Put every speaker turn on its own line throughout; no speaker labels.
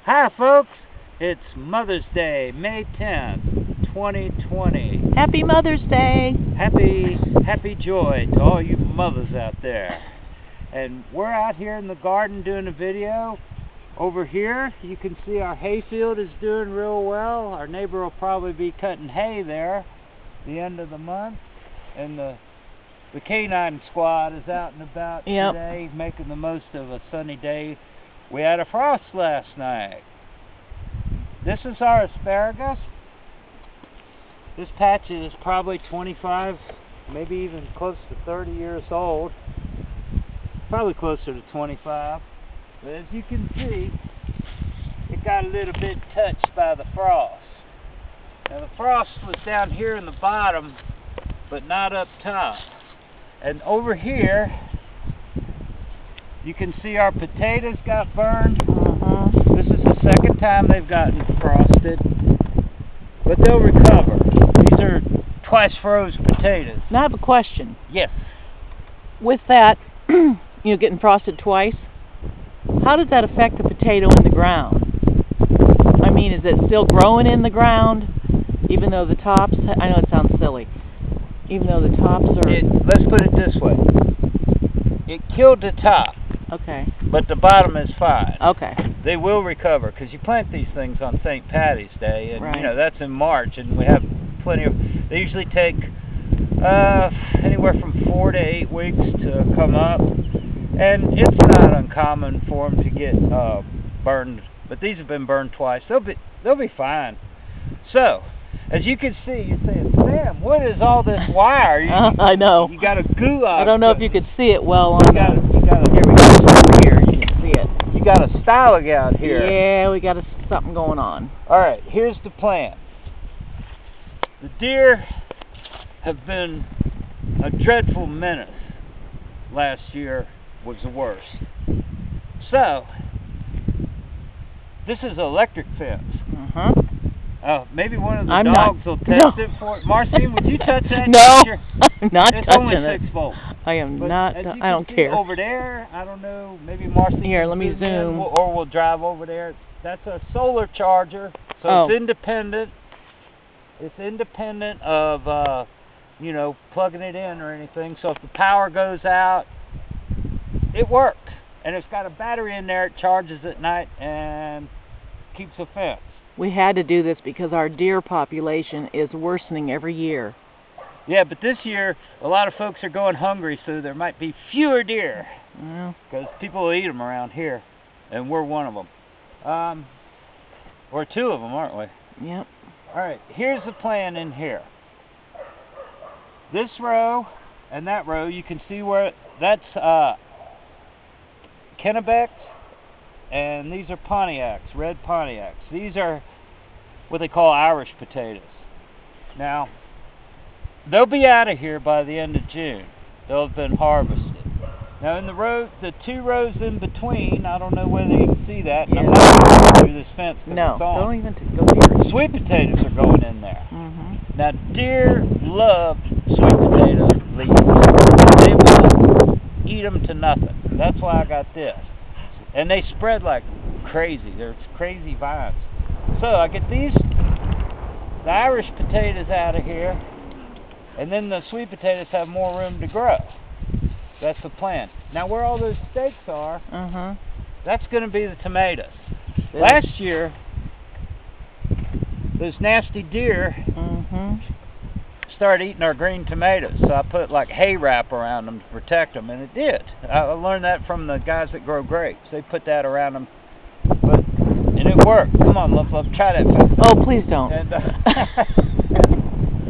Hi folks, it's Mother's Day, May 10th, 2020.
Happy Mother's Day!
Happy joy to all you mothers out there. And we're out here in the garden doing a video. Over here, you can see our hayfield is doing real well. Our neighbor will probably be cutting hay there the end of the month. And the canine squad is out and about today, making the most of a sunny day. We had a frost last night. This is our asparagus. This patch is probably 25, maybe even close to 30 years old. Probably closer to 25. But as you can see, it got a little bit touched by the frost. Now the frost was down here in the bottom, but not up top. And over here, you can see our potatoes got burned. This is the second time they've gotten frosted, but they'll recover. These are twice froze potatoes.
Now I have a question.
Yes.
With that, getting frosted twice, how does that affect the potato in the ground? I mean, is it still growing in the ground, even though the tops, I know it sounds silly, even though the tops are...
Let's put it this way. It killed the top.
Okay.
But the bottom is fine.
Okay.
They will recover, because you plant these things on St. Patty's Day, and
right.
That's in March, and we have plenty of... They usually take anywhere from 4 to 8 weeks to come up, and it's not uncommon for them to get burned. But these have been burned twice. They'll be fine. So, as you can see, you're saying, Sam, what is all this wire?
I know.
You got a goo out.
I don't know if you could see it well on
here we go. Here, you can see it. You got a styling out here.
Yeah, we got something going on.
All right, here's the plan. The deer have been a dreadful menace. Last year was the worst. So, this is an electric fence. Maybe one of the dogs will test it for it. Marcine, would you touch that?
No, I'm not
it's
touching
only
it.
6 volts.
I am not. I don't care.
Over there, I don't know. Maybe Marcine.
Here, let me zoom.
Or we'll drive over there. That's a solar charger, so it's independent. It's independent of plugging it in or anything. So if the power goes out, it works. And it's got a battery in there. It charges at night and keeps a fence.
We had to do this because our deer population is worsening every year.
Yeah, but this year, a lot of folks are going hungry, so there might be fewer deer. Because people will eat them around here, and we're one of them. We're 2 of them, aren't we?
Yep.
All right, here's the plan in here. This row and that row, you can see where that's Kennebecks. And these are Pontiacs, red Pontiacs. These are what they call Irish potatoes. Now, they'll be out of here by the end of June. They'll have been harvested. Now, in the 2 rows in between, I don't know whether you can see that.
Yeah.
I'm not going to go through this fence.
No, don't even go here.
Sweet potatoes are going in there. Now, deer love sweet potato leaves. They will eat them to nothing. That's why I got this. And they spread like crazy. There's crazy vines. So I get the Irish potatoes out of here, and then the sweet potatoes have more room to grow. That's the plan. Now where all those stakes are, that's going to be the tomatoes. Last year, those nasty deer started eating our green tomatoes, so I put like hay wrap around them to protect them, and it did. I learned that from the guys that grow grapes. They put that around them, and it worked. Come on, let's try that fence.
Oh, please don't.
And,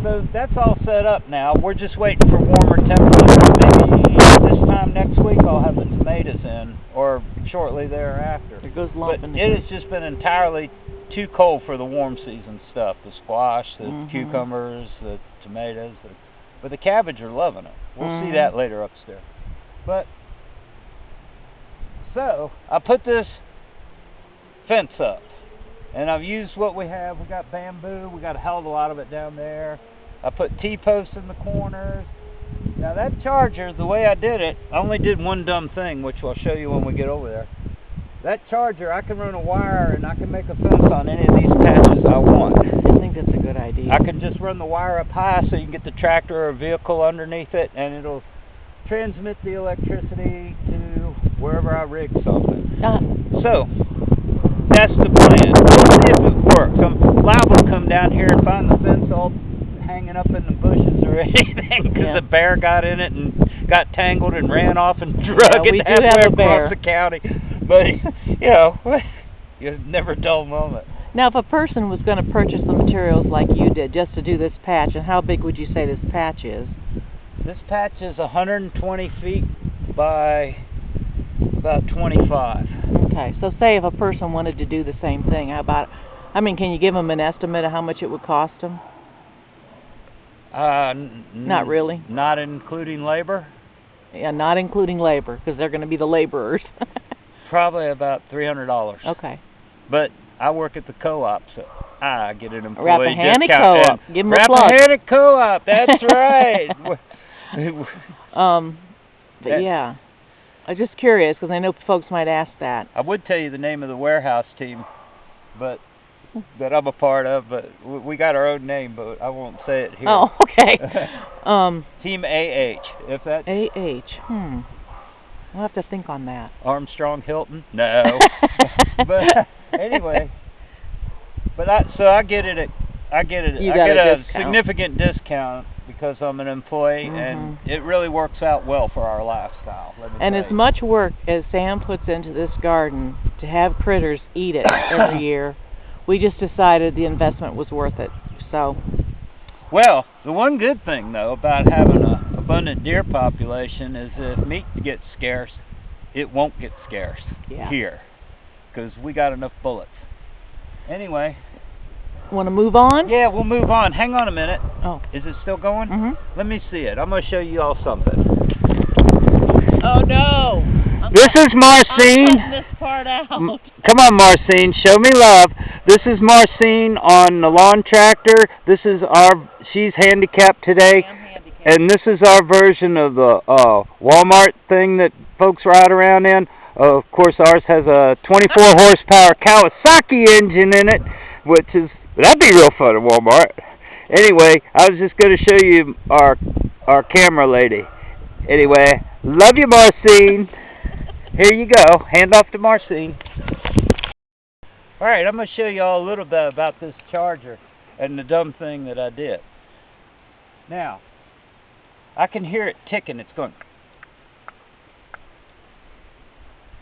so that's all set up now. We're just waiting for warmer temperatures. Maybe this time next week I'll have the tomatoes in, or shortly thereafter.
It goes
but it has just been entirely too cold for the warm season stuff. The squash, the cucumbers, the tomatoes, but the cabbage are loving it. We'll see that later upstairs. But so I put this fence up, and I've used what we have. We got bamboo. We got a hell of a lot of it down there. I put T-posts in the corners. Now that charger, the way I did it, I only did one dumb thing, which I'll show you when we get over there. that charger, I can run a wire and I can make a fence on any of these patches I want.
I think that's a good idea.
I can just run the wire up high so you can get the tractor or a vehicle underneath it, and it'll transmit the electricity to wherever I rig something. So, that's the plan. We'll see if it works. I'm liable to come down here and find the fence all hanging up in the bushes or anything because the bear got in it and got tangled and ran off and drug it halfway across the county. But, you know, you never dull moment.
Now, if a person was going to purchase the materials like you did just to do this patch, and how big would you say this patch is?
This patch is 120 feet by about 25.
Okay, so say if a person wanted to do the same thing, how about, I mean, can you give them an estimate of how much it would cost them? Not really?
Not including labor?
Yeah, not including labor, because they're going to be the laborers.
Probably about $300.
Okay.
But I work at the co-op, so I get an employee
Rappahannock
discount.
Co-op. Give them a plug.
Rappahannock Co-op, that's right.
But yeah, I'm just curious, because I know folks might ask that.
I would tell you the name of the warehouse team, but that I'm a part of, but we got our own name, but I won't say it here.
Oh, okay.
Team AH, if that's...
AH, I'll have to think on that.
Armstrong Hilton? No. But anyway, so I get it. I get a significant discount because I'm an employee, and it really works out well for our lifestyle.
And as much work as Sam puts into this garden to have critters eat it every year, we just decided the investment was worth it. So.
Well, the one good thing though about having an abundant deer population is if meat gets scarce, it won't get scarce here, because we got enough bullets. Anyway.
Want to move on?
Yeah, we'll move on. Hang on a minute.
Oh.
Is it still going?
Mm-hmm.
Let me see it. I'm going to show you all something.
Oh no!
This is Marcine.
I'm cutting this part out.
Come on, Marcine. Show me love. This is Marcine on the lawn tractor. This is she's handicapped today.
I'm handicapped.
And this is our version of the Walmart thing that folks ride around in. Of course, ours has a 24 horsepower Kawasaki engine in it, which is, that'd be real fun at Walmart. Anyway, I was just going to show you our camera lady. Anyway, love you, Marcine. Here you go. Hand off to Marcine. Alright, I'm going to show you all a little bit about this charger and the dumb thing that I did. Now, I can hear it ticking. It's going.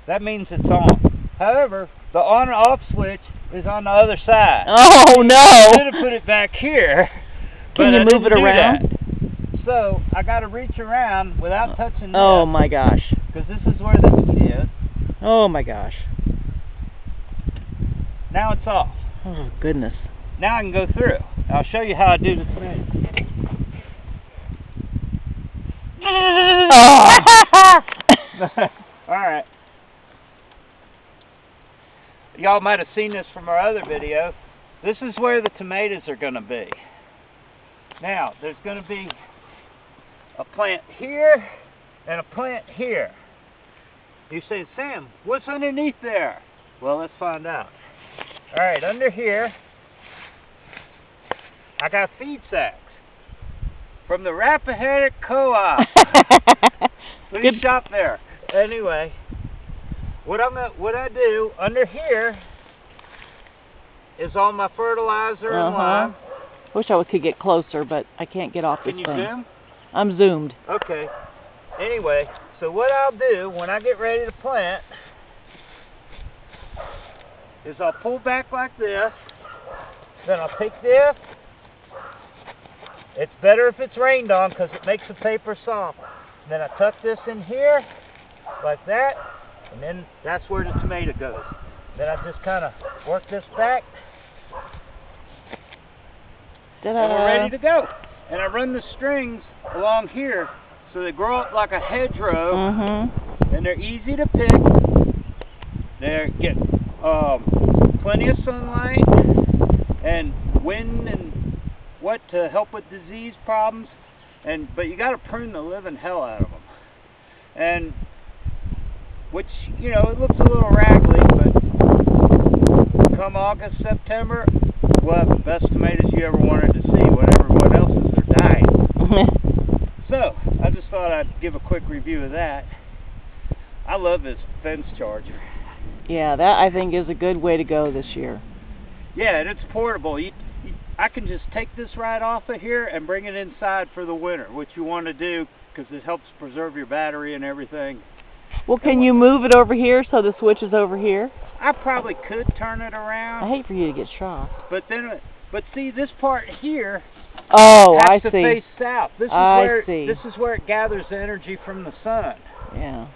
That means it's on. However, the on and off switch is on the other side.
Oh no!
I should have put it back here.
Can you move it around?
So I got to reach around without touching this.
Oh my gosh!
Because this is where the heat is.
Oh my gosh!
Now it's off.
Oh goodness!
Now I can go through. I'll show you how I do this thing. All right. Y'all might have seen this from our other video. This is where the tomatoes are going to be. Now, there's going to be a plant here and a plant here. You say, Sam, what's underneath there? Well, let's find out. All right, under here, I got feed sacks from the Rappahannock Co-op. Good shop there. Anyway, what I do under here is all my fertilizer and lime.
Wish I could get closer, but I can't get off this thing.
Can you zoom?
I'm zoomed.
Okay. Anyway, so what I'll do when I get ready to plant is I'll pull back like this. Then I'll take this. It's better if it's rained on because it makes the paper soft. Then I tuck this in here like that, and then that's where the tomato goes. Then I just kind of work this back, and we're ready to go. And I run the strings along here so they grow up like a hedgerow, and they're easy to pick. They get plenty of sunlight and wind and what to help with disease problems. But you got to prune the living hell out of them. And which, you know, it looks a little raggedy, but come August, September, we'll have the best tomatoes you ever wanted to see when everyone else's are dying. So, I just thought I'd give a quick review of that. I love this fence charger.
Yeah, that I think is a good way to go this year.
Yeah, and it's portable. I can just take this right off of here and bring it inside for the winter, which you want to do because it helps preserve your battery and everything.
Well, can you move it over here so the switch is over here?
I probably could turn it around.
I hate for you to get shocked.
But see, this part here
Oh, I
has to
see.
face south. This is where it gathers the energy from the sun.
Yeah.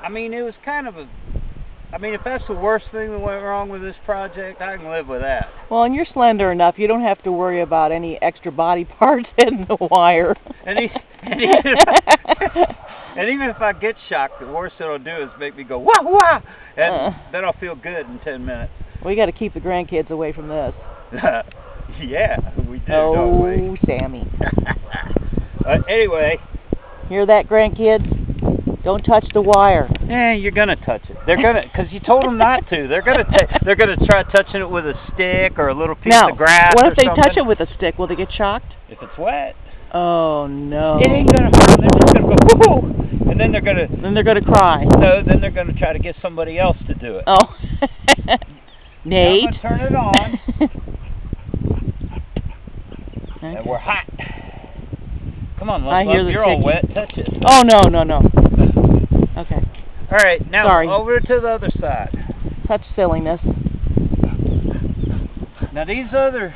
I mean, it was kind of if that's the worst thing that went wrong with this project, I can live with that.
Well, and you're slender enough. You don't have to worry about any extra body parts in the wire.
And even if I get shocked, the worst it'll do is make me go, wah, wah! And then I'll feel good in 10 minutes.
We got to keep the grandkids away from this.
Yeah, we do, don't we?
Oh, Sammy.
Anyway.
Hear that, grandkids? Don't touch the wire.
You're gonna touch it. They're gonna, because you told them not to. They're gonna try touching it with a stick or a little piece of grass.
What if they
something.
touch it with a stick? Will they get shocked?
If it's wet.
Oh no.
It ain't gonna hurt them. They're just gonna go woohoo, and then they're gonna.
Then they're gonna cry.
No, then they're gonna try to get somebody else to do it.
Oh. Nate.
I'm gonna turn it on.
Okay.
And we're hot. Come on,
I hear the
you're all
ticking.
wet. Touch it.
Oh no. Okay.
All right, now
Sorry.
over to the other side.
Such silliness.
Now the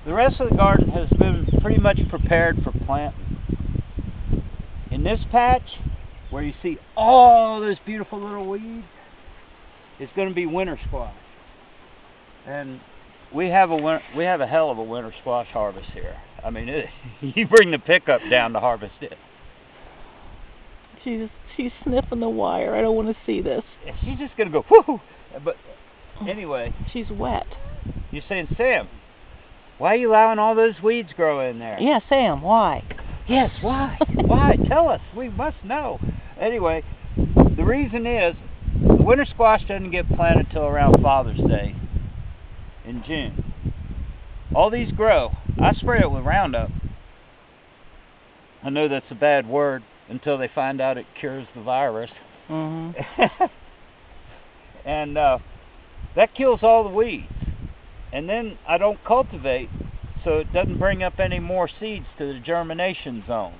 rest of the garden has been pretty much prepared for planting. In this patch, where you see all those beautiful little weeds, it's going to be winter squash. And we have a hell of a winter squash harvest here. I mean, you bring the pickup down to harvest it.
She's sniffing the wire. I don't want to see this.
She's just going to go, whoo! But anyway.
She's wet.
You're saying, Sam, why are you allowing all those weeds grow in there?
Yeah, Sam, why?
Yes, why? Why? Tell us. We must know. Anyway, the reason is the winter squash doesn't get planted till around Father's Day in June. All these grow. I spray it with Roundup. I know that's a bad word until they find out it cures the virus.
Mm-hmm.
And that kills all the weeds. And then I don't cultivate, so it doesn't bring up any more seeds to the germination zone.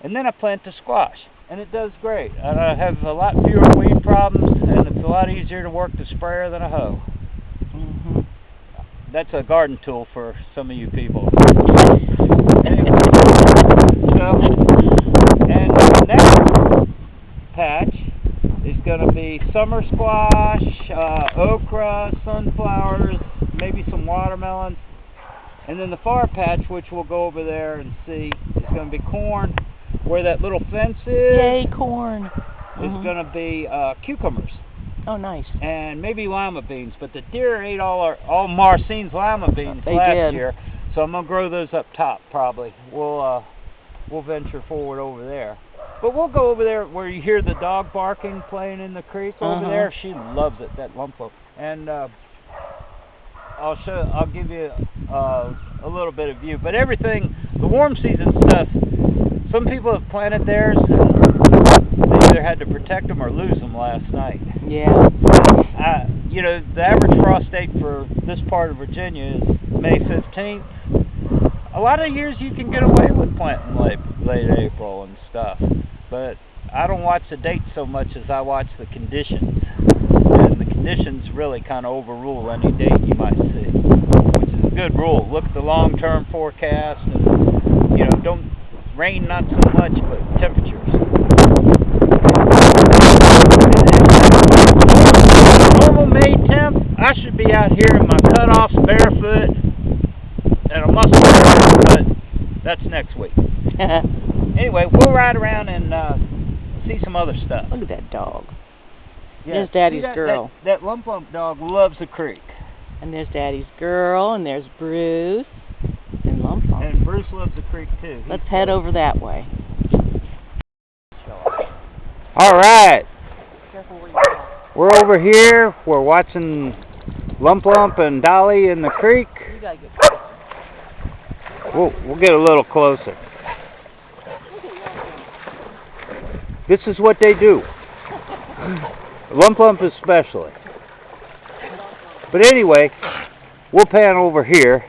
And then I plant the squash, and it does great. And I have a lot fewer weed problems, and it's a lot easier to work the sprayer than a hoe.
Mm-hmm.
That's a garden tool for some of you people. Anyway, and the next patch is going to be summer squash, okra, sunflowers, maybe some watermelons. And then the far patch, which we'll go over there and see, is going to be corn. Where that little fence is,
Yay, corn.
is going to be cucumbers.
Oh, nice.
And maybe lima beans, but the deer ate all Marcine's lima beans last year, so I'm gonna grow those up top probably. We'll venture forward over there, but we'll go over there where you hear the dog barking playing in the creek over there. She loves it, that lumpo. And I'll give you a little bit of view, but everything, the warm season stuff. Some people have planted theirs, and they either had to protect them or lose them last night.
Yeah.
You know, the average frost date for this part of Virginia is May 15th. A lot of years you can get away with planting late April and stuff, but I don't watch the date so much as I watch the conditions. And the conditions really kind of overrule any date you might see, which is a good rule. Look at the long-term forecast, and you know, don't rain not so much, but temperatures. Normal May temp, I should be out here in my cutoffs barefoot and a muscle shirt, but that's next week. Anyway, we'll ride around and see some other stuff.
Look at that dog.
Yeah,
there's Daddy's girl.
That lump dog loves the creek.
And there's Daddy's girl, and there's Bruce, and Lump.
And Bruce loves the creek too.
Let's head over that way.
All right. We're over here. We're watching Lump Lump and Dolly in the creek.
You gotta get closer.
We'll get a little closer. This is what they do. Lump Lump especially. But anyway, we'll pan over here.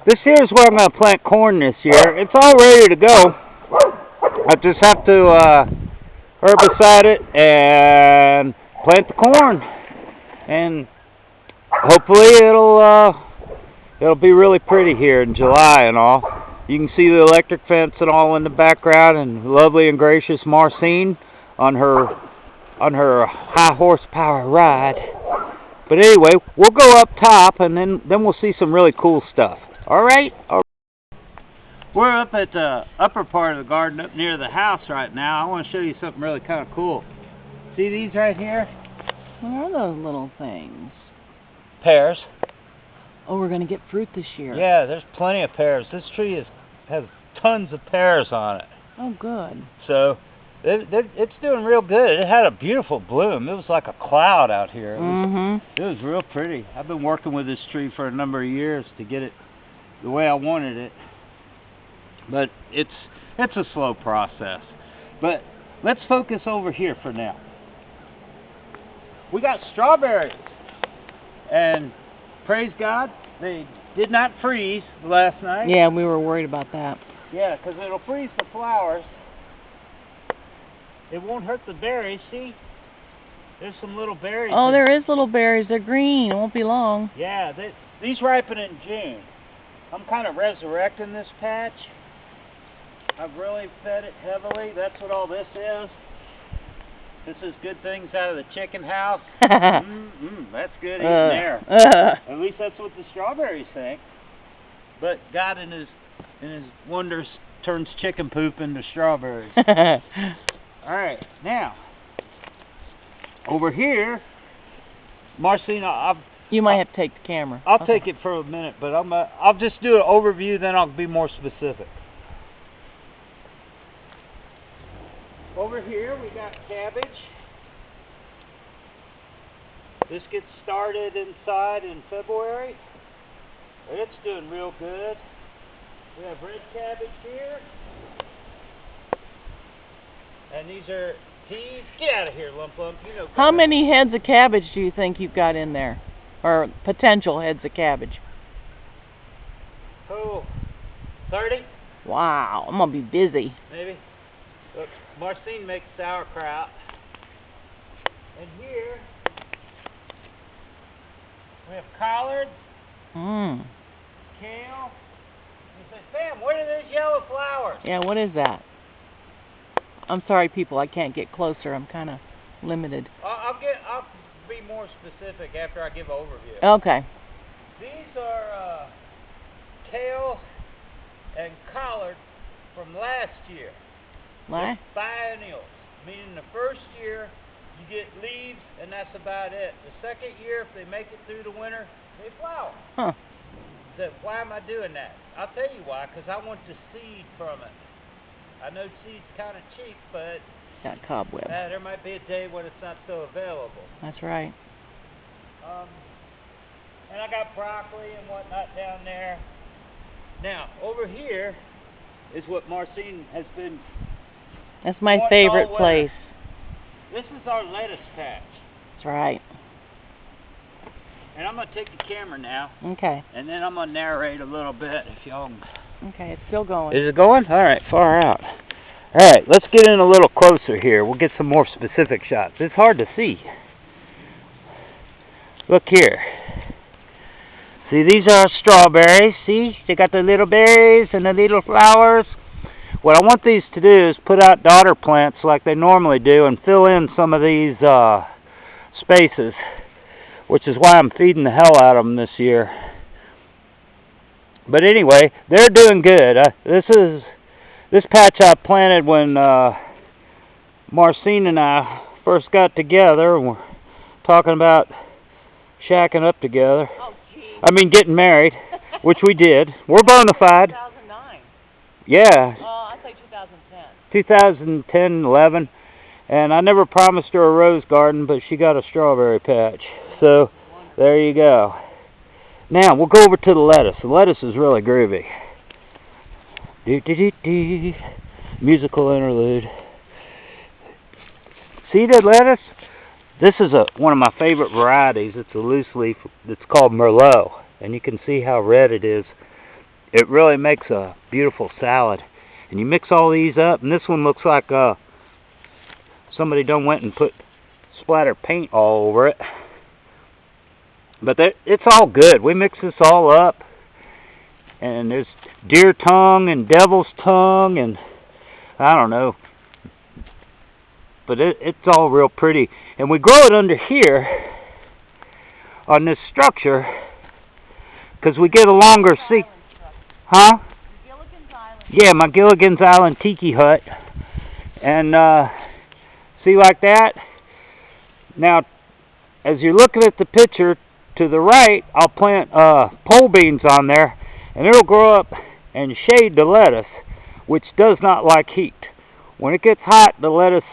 This here is where I'm going to plant corn this year. It's all ready to go. I just have to herbicide it and plant the corn. And hopefully it'll be really pretty here in July and all. You can see the electric fence and all in the background, and lovely and gracious Marcine on her high horsepower ride. But anyway, we'll go up top and then we'll see some really cool stuff. All right? We're up at the upper part of the garden up near the house right now. I want to show you something really kind of cool. See these right here?
What are those little things?
Pears.
Oh, we're gonna get fruit this year.
Yeah, there's plenty of pears. This tree has tons of pears on it.
Oh, good.
So it's doing real good. It had a beautiful bloom. It was like a cloud out here. It was real pretty. I've been working with this tree for a number of years to get it the way I wanted it. But it's a slow process. But let's focus over here for now. We got strawberries. And praise God, they did not freeze last night.
Yeah, we were worried about that.
Yeah, because it'll freeze the flowers. It won't hurt the berries, see? There's some little berries.
Oh, there is little berries. They're green. It won't be long.
Yeah, these ripen in June. I'm kind of resurrecting this patch. I've really fed it heavily. That's what all this is. This is good things out of the chicken house. That's good eating there. At least that's what the strawberries think. But God in his wonders turns chicken poop into strawberries. All right, now over here, Marcina,
you might have to take the camera.
I'll take it for a minute, but I'll just do an overview, then I'll be more specific. Over here we got cabbage. This gets started inside in February. It's doing real good. We have red cabbage here. And these are peas. Get out of here, Lump Lump. You know.
How many heads of cabbage do you think you've got in there? Or potential heads of cabbage?
Oh, 30?
Wow, I'm going to be busy.
Maybe. Look, Marcine makes sauerkraut. And here we have collards. Kale. You say, Sam, what are those yellow flowers?
Yeah, what is that? I'm sorry, people, I can't get closer. I'm kind of limited.
I'll be more specific after I give an overview.
Okay.
These are kale and collard from last year.
What?
Biennials, meaning the first year you get leaves and that's about it. The second year, if they make it through the winter, they flower.
Huh.
So why am I doing that? I'll tell you why, because I want the seed from it. I know seed's kind of cheap, but
got cobweb.
There might be a day when it's not so available.
That's right.
And I got broccoli and whatnot down there. Now, over here is what Marcine has been.
That's my favorite place.
This is our lettuce patch.
That's right.
And I'm going to take the camera now.
Okay.
And then I'm going to narrate a little bit if y'all...
Okay, it's still going.
Is it going? All right, far out. All right, let's get in a little closer here. We'll get some more specific shots. It's hard to see. Look here. See, these are strawberries. See, they got the little berries and the little flowers. What I want these to do is put out daughter plants like they normally do and fill in some of these spaces, which is why I'm feeding the hell out of them this year. But anyway, they're doing good. This patch I planted when Marcine and I first got together, and we're talking about shacking up together.
Oh, geez.
I mean, getting married, which we did. We're bona fide.
2009.
Yeah.
Oh, I say 2010.
2010, 11. And I never promised her a rose garden, but she got a strawberry patch. So, there you go. Now, we'll go over to the lettuce. The lettuce is really groovy. Do-do-do-do. Musical interlude. See that lettuce? This is one of my favorite varieties. It's a loose leaf. It's called Merlot. And you can see how red it is. It really makes a beautiful salad. And you mix all these up, and this one looks like somebody done went and put splatter paint all over it. But it's all good. We mix this all up. And there's deer tongue and devil's tongue and I don't know. But it's all real pretty. And we grow it under here on this structure because we get a longer seat. Huh?
Gilligan's Island.
Yeah, my Gilligan's Island tiki hut. And see like that? Now, as you're looking at the picture to the right, I'll plant pole beans on there, and it'll grow up and shade the lettuce, which does not like heat. When it gets hot, the lettuce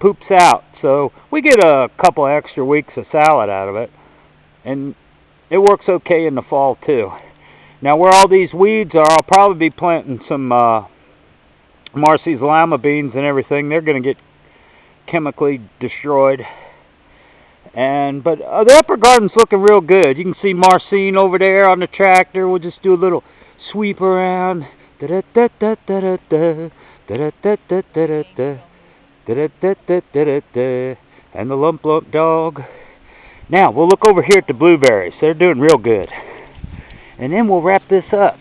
poops out. So we get a couple extra weeks of salad out of it, and it works okay in the fall too. Now, where all these weeds are, I'll probably be planting some Marcy's lima beans and everything. They're going to get chemically destroyed. But the upper garden's looking real good. You can see Marcine over there on the tractor. We'll just do a little sweep around. And the lump dog. Now we'll look over here at the blueberries. They're doing real good. And then we'll wrap this up.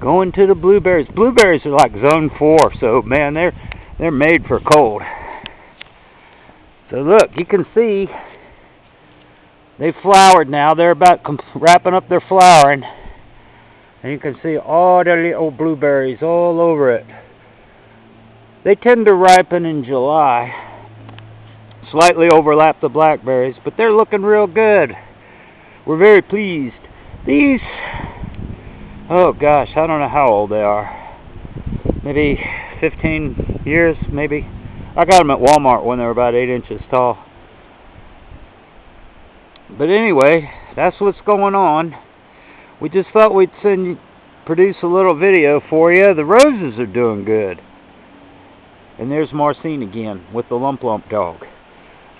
Going to the blueberries. Blueberries are like zone 4, so man, they're made for cold. So look, you can see they've flowered now. They're about wrapping up their flowering. And you can see all the little blueberries all over it. They tend to ripen in July. Slightly overlap the blackberries, but they're looking real good. We're very pleased. These, oh gosh, I don't know how old they are. Maybe 15 years, maybe. I got them at Walmart when they were about 8 inches tall. But anyway, that's what's going on. We just thought we'd produce a little video for you. The roses are doing good. And there's Marcine again with the lump dog.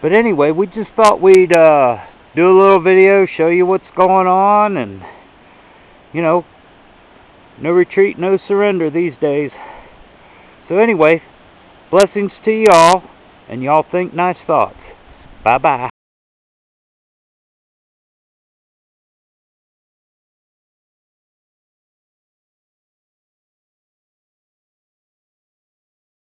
But anyway, we just thought we'd do a little video, show you what's going on, and, you know, no retreat, no surrender these days. So anyway, blessings to y'all, and y'all think nice thoughts. Bye-bye.